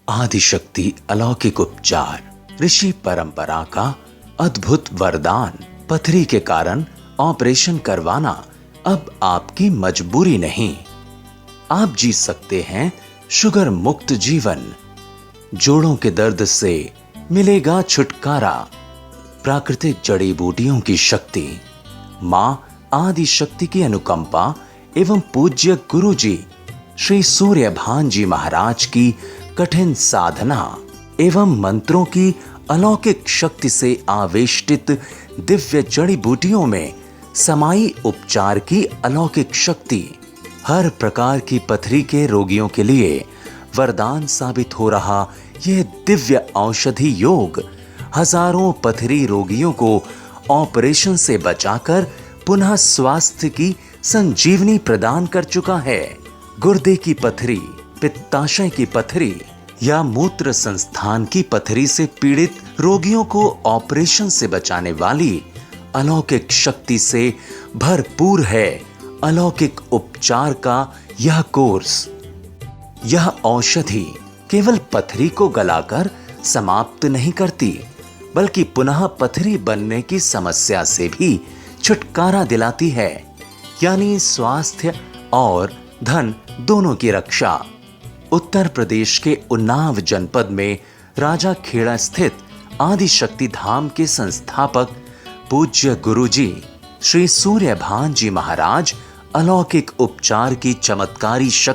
आदिशक्ति अलौकिक उपचार, ऋषि परंपरा का अद्भुत वरदान। पथरी के कारण ऑपरेशन करवाना अब आपकी मजबूरी नहीं। आप जी सकते हैं शुगर मुक्त जीवन। जोड़ों के दर्द से मिलेगा छुटकारा। प्राकृतिक जड़ी बूटियों की शक्ति, मां आदिशक्ति की अनुकंपा एवं पूज्य गुरु जी श्री सूर्यभान जी महाराज की कठिन साधना एवं मंत्रों की अलौकिक शक्ति से आवेष्टित दिव्य जड़ी बूटियों में समाई उपचार की अलौकिक शक्ति हर प्रकार की पथरी के रोगियों के लिए वरदान साबित हो रहा यह दिव्य औषधि योग हजारों पथरी रोगियों को ऑपरेशन से बचाकर पुनः स्वास्थ्य की संजीवनी प्रदान कर चुका है। गुर्दे की पथरी, पित्ताशय की पथरी या मूत्र संस्थान की पथरी से पीड़ित रोगियों को ऑपरेशन से बचाने वाली अलौकिक शक्ति से भरपूर है अलौकिक उपचार का यह कोर्स। यह औषधि केवल पथरी को गलाकर समाप्त नहीं करती, बल्कि पुनः पथरी बनने की समस्या से भी छुटकारा दिलाती है, यानी स्वास्थ्य और धन दोनों की रक्षा। उत्तर प्रदेश के उन्नाव जनपद में राजा खेड़ा स्थित आदिशक्ति धाम के संस्थापक पूज्य गुरु जी श्री सूर्यभान जी महाराज अलौकिक उपचार की चमत्कारी शक्ति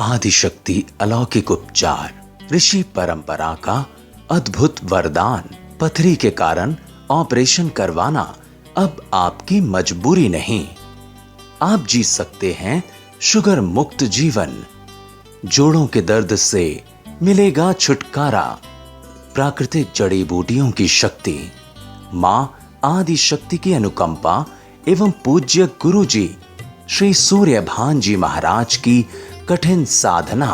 आदिशक्ति अलौकिक उपचार, ऋषि परंपरा का अद्भुत वरदान। पथरी के कारण ऑपरेशन करवाना अब आपकी मजबूरी नहीं। आप जी सकते हैं शुगर मुक्त जीवन। जोड़ों के दर्द से मिलेगा छुटकारा। प्राकृतिक जड़ी बूटियों की शक्ति, मां आदिशक्ति की अनुकंपा एवं पूज्य गुरु जी श्री सूर्यभान जी महाराज की कठिन साधना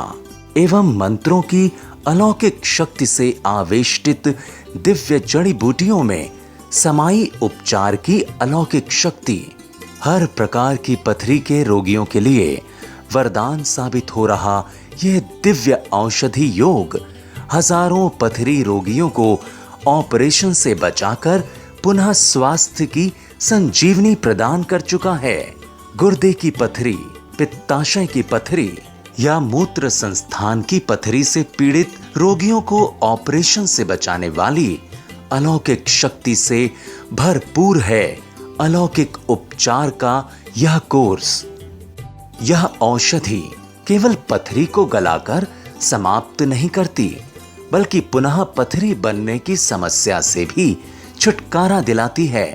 एवं मंत्रों की अलौकिक शक्ति से आवेष्टित दिव्य जड़ी बूटियों में समाई उपचार की अलौकिक शक्ति हर प्रकार की पथरी के रोगियों के लिए वरदान साबित हो रहा यह दिव्य औषधि योग हजारों पथरी रोगियों को ऑपरेशन से बचाकर पुनः स्वास्थ्य की संजीवनी प्रदान कर चुका है। गुर्दे की पथरी, पित्ताशय की पथरी या मूत्र संस्थान की पथरी से पीड़ित रोगियों को ऑपरेशन से बचाने वाली अलौकिक शक्ति से भरपूर है अलौकिक उपचार का यह कोर्स। यह औषधि केवल पथरी को गलाकर समाप्त नहीं करती, बल्कि पुनः पथरी बनने की समस्या से भी छुटकारा दिलाती है,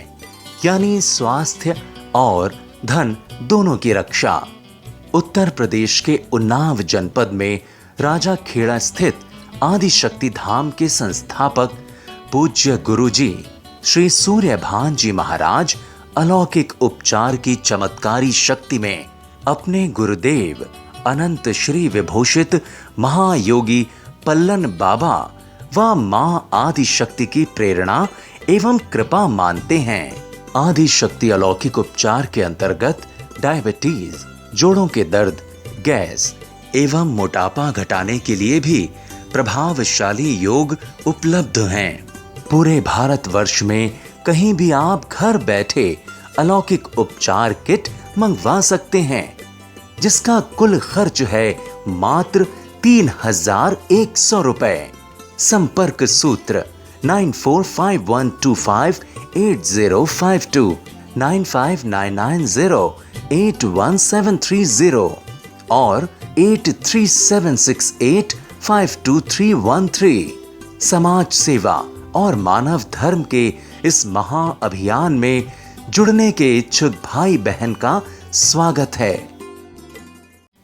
यानी स्वास्थ्य और धन दोनों की रक्षा। उत्तर प्रदेश के उन्नाव जनपद में राजा खेड़ा स्थित आदिशक्ति धाम के संस्थापक पूज्य गुरु जी श्री सूर्यभान जी महाराज अलौकिक उपचार की चमत्कारी शक्ति में अपने गुरुदेव अनंत श्री विभूषित महायोगी पल्लन बाबा व मां आदिशक्ति की प्रेरणा एवं कृपा मानते हैं। आदिशक्ति अलौकिक उपचार के अंतर्गत डायबिटीज, जोड़ों के दर्द, गैस एवं मोटापा घटाने के लिए भी प्रभावशाली योग उपलब्ध हैं। पूरे भारतवर्ष में कहीं भी आप घर बैठे अलौकिक उपचार किट मंगवा सकते हैं, जिसका कुल खर्च है मात्र 3,100 रुपए। संपर्क सूत्र 9451258052 9599081730 और 8376852313। समाज सेवा और मानव धर्म के इस महाअभियान में जुड़ने के इच्छुक भाई बहन का स्वागत है।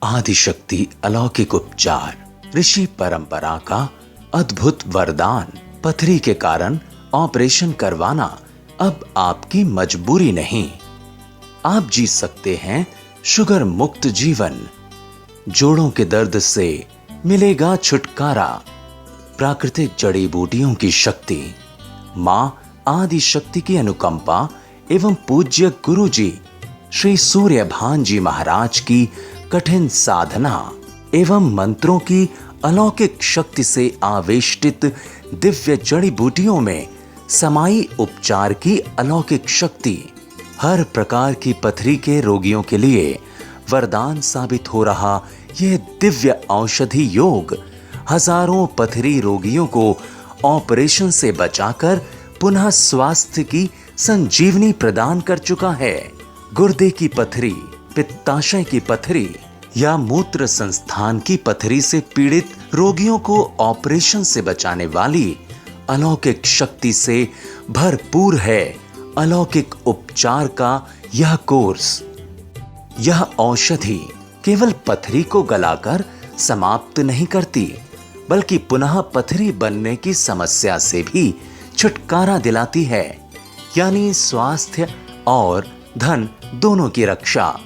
आदिशक्ति अलौकिक उपचार, ऋषि परंपरा का अद्भुत वरदान। पथरी के कारण ऑपरेशन करवाना अब आपकी मजबूरी नहीं। आप जी सकते हैं शुगर मुक्त जीवन। जोड़ों के दर्द से मिलेगा छुटकारा। प्राकृतिक जड़ी बूटियों की शक्ति, मां आदि शक्ति की अनुकंपा एवं पूज्य गुरु जी श्री सूर्यभान जी महाराज की कठिन साधना एवं मंत्रों की अलौकिक शक्ति से आवेष्टित दिव्य जड़ी बूटियों में समाई उपचार की अलौकिक शक्ति हर प्रकार की पथरी के रोगियों के लिए वरदान साबित हो रहा यह दिव्य औषधि योग हजारों पथरी रोगियों को ऑपरेशन से बचाकर पुनः स्वास्थ्य की संजीवनी प्रदान कर चुका है। गुर्दे की पथरी, पित्ताशय की पथरी या मूत्र संस्थान की पथरी से पीड़ित रोगियों को ऑपरेशन से बचाने वाली अलौकिक शक्ति से भरपूर है अलौकिक उपचार का यह कोर्स। यह औषधि केवल पथरी को गलाकर समाप्त नहीं करती, बल्कि पुनः पथरी बनने की समस्या से भी छुटकारा दिलाती है, यानी स्वास्थ्य और धन दोनों की रक्षा।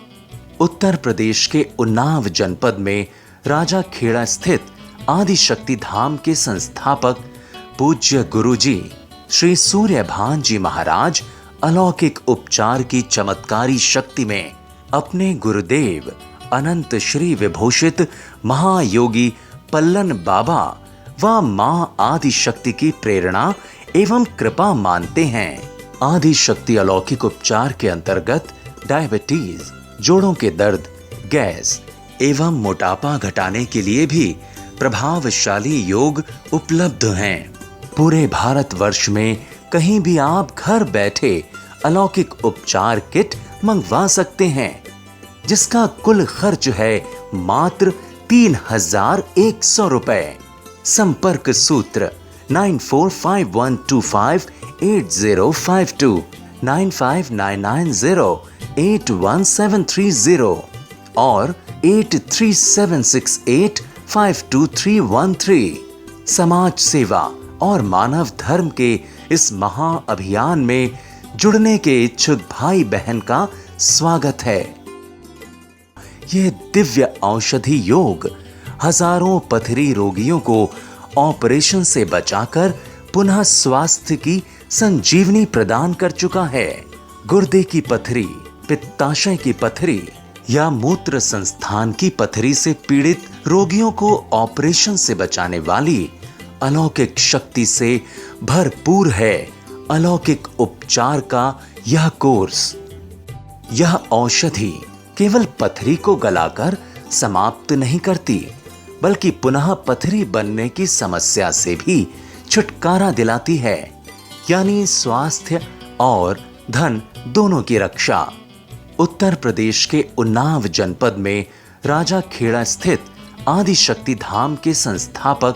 उत्तर प्रदेश के उन्नाव जनपद में राजा खेड़ा स्थित आदिशक्ति धाम के संस्थापक पूज्य गुरु जी श्री सूर्यभान जी महाराज अलौकिक उपचार की चमत्कारी शक्ति में अपने गुरुदेव अनंत श्री विभूषित महायोगी पल्लन बाबा व मां आदिशक्ति की प्रेरणा एवं कृपा मानते हैं। आदिशक्ति अलौकिक उपचार के अंतर्गत डायबिटीज, जोड़ों के दर्द, गैस एवं मोटापा घटाने के लिए भी प्रभावशाली योग उपलब्ध हैं। पूरे भारतवर्ष में कहीं भी आप घर बैठे अलौकिक उपचार किट मंगवा सकते हैं, जिसका कुल खर्च है मात्र 3,100 रुपए। संपर्क सूत्र 9451258052 9599081730 और 8376852313। समाज सेवा और मानव धर्म के इस महाअभियान में जुड़ने के इच्छुक भाई बहन का स्वागत है। यह दिव्य औषधि योग हजारों पथरी रोगियों को ऑपरेशन से बचाकर पुनः स्वास्थ्य की संजीवनी प्रदान कर चुका है। गुर्दे की पथरी, पित्ताशय की पथरी या मूत्र संस्थान की पथरी से पीड़ित रोगियों को ऑपरेशन से बचाने वाली अलौकिक शक्ति से भरपूर है अलौकिक उपचार का यह कोर्स। यह औषधि केवल पथरी को गलाकर समाप्त नहीं करती, बल्कि पुनः पथरी बनने की समस्या से भी छुटकारा दिलाती है, यानी स्वास्थ्य और धन दोनों की रक्षा। उत्तर प्रदेश के उन्नाव जनपद में राजा खेड़ा स्थित आदिशक्ति धाम के संस्थापक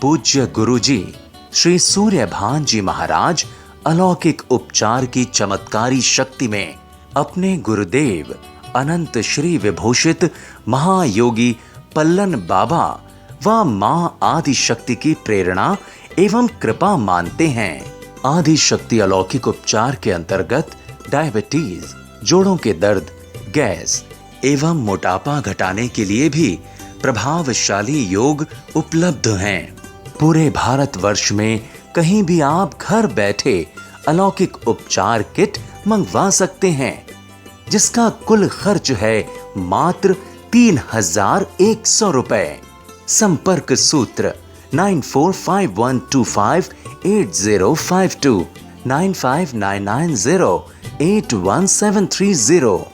पूज्य गुरु जी श्री सूर्यभान जी महाराज अलौकिक उपचार की चमत्कारी शक्ति में अपने गुरुदेव अनंत श्री विभूषित महायोगी पल्लन बाबा व मां आदिशक्ति की प्रेरणा एवं कृपा मानते हैं। आदिशक्ति अलौकिक उपचार के अंतर्गत डायबिटीज, जोड़ों के दर्द, गैस एवं मोटापा घटाने के लिए भी प्रभावशाली योग उपलब्ध हैं। पूरे भारतवर्ष में कहीं भी आप घर बैठे अलौकिक उपचार किट मंगवा सकते हैं, जिसका कुल खर्च है मात्र 3,100 रुपए। संपर्क सूत्र 9451258052 9599081730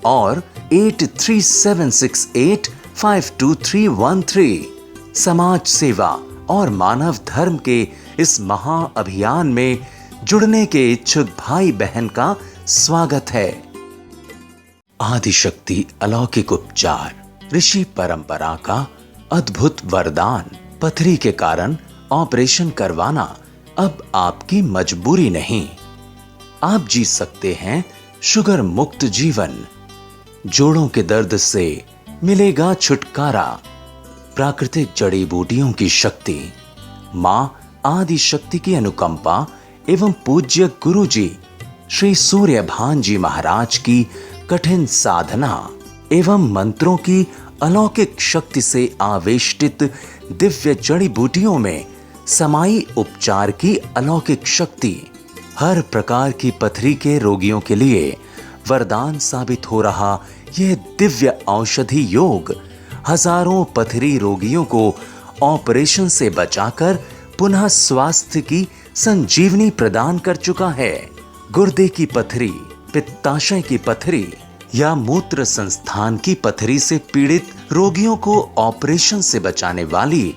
और 8376852313। समाज सेवा और मानव धर्म के इस महा अभियान में जुड़ने के इच्छुक भाई बहन का स्वागत है। आदिशक्ति अलौकिक उपचार, ऋषि परंपरा का अद्भुत वरदान। पथरी के कारण ऑपरेशन करवाना अब आपकी मजबूरी नहीं। आप जी सकते हैं शुगर मुक्त जीवन। जोड़ों के दर्द से मिलेगा छुटकारा। प्राकृतिक जड़ी बूटियों की शक्ति, मां आदि शक्ति की अनुकंपा एवं पूज्य गुरु जी श्री सूर्यभान जी महाराज की कठिन साधना एवं मंत्रों की अलौकिक शक्ति से आवेष्टित दिव्य जड़ी बूटियों में समाई उपचार की अलौकिक शक्ति हर प्रकार की पथरी के रोगियों के लिए वरदान साबित हो रहा यह दिव्य औषधि योग हजारों पथरी रोगियों को ऑपरेशन से बचाकर पुनः स्वास्थ्य की संजीवनी प्रदान कर चुका है। गुर्दे की पथरी, पित्ताशय की पथरी या मूत्र संस्थान की पथरी से पीड़ित रोगियों को ऑपरेशन से बचाने वाली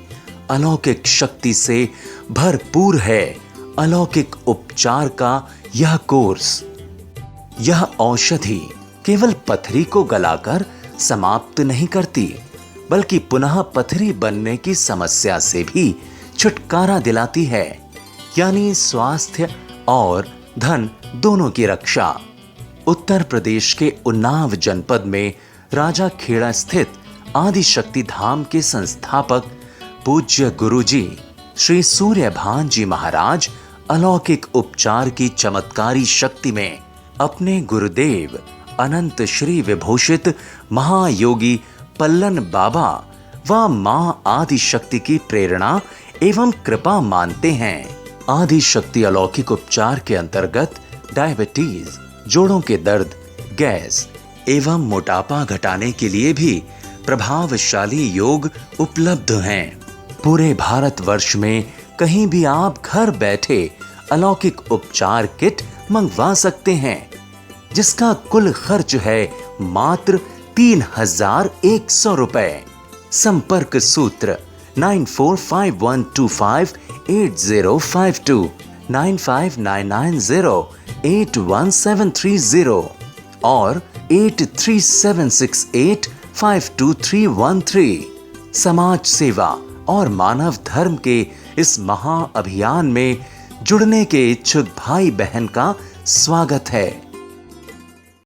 अलौकिक शक्ति से भरपूर है अलौकिक उपचार का यह कोर्स। यह औषधि केवल पथरी को गलाकर समाप्त नहीं करती, बल्कि पुनः पथरी बनने की समस्या से भी छुटकारा दिलाती है, यानी स्वास्थ्य और धन दोनों की रक्षा। उत्तर प्रदेश के उन्नाव जनपद में राजा खेड़ा स्थित आदिशक्ति धाम के संस्थापक पूज्य गुरुजी श्री सूर्यभान जी महाराज अलौकिक उपचार की चमत्कारी शक्ति में अपने गुरुदेव अनंत श्री विभूषित महायोगी पल्लन बाबा व मां आदिशक्ति की प्रेरणा एवं कृपा मानते हैं। आदिशक्ति अलौकिक उपचार के अंतर्गत डायबिटीज, जोड़ों के दर्द, गैस एवं मोटापा घटाने के लिए भी प्रभावशाली योग उपलब्ध हैं। पूरे भारतवर्ष में कहीं भी आप घर बैठे अलौकिक उपचार किट मंगवा सकते हैं, जिसका कुल खर्च है मात्र 3,100 रुपए। संपर्क सूत्र 9451258052, 9599081730 और 8376852313। समाज सेवा और मानव धर्म के इस महा अभियान में जुड़ने के इच्छुक भाई बहन का स्वागत है।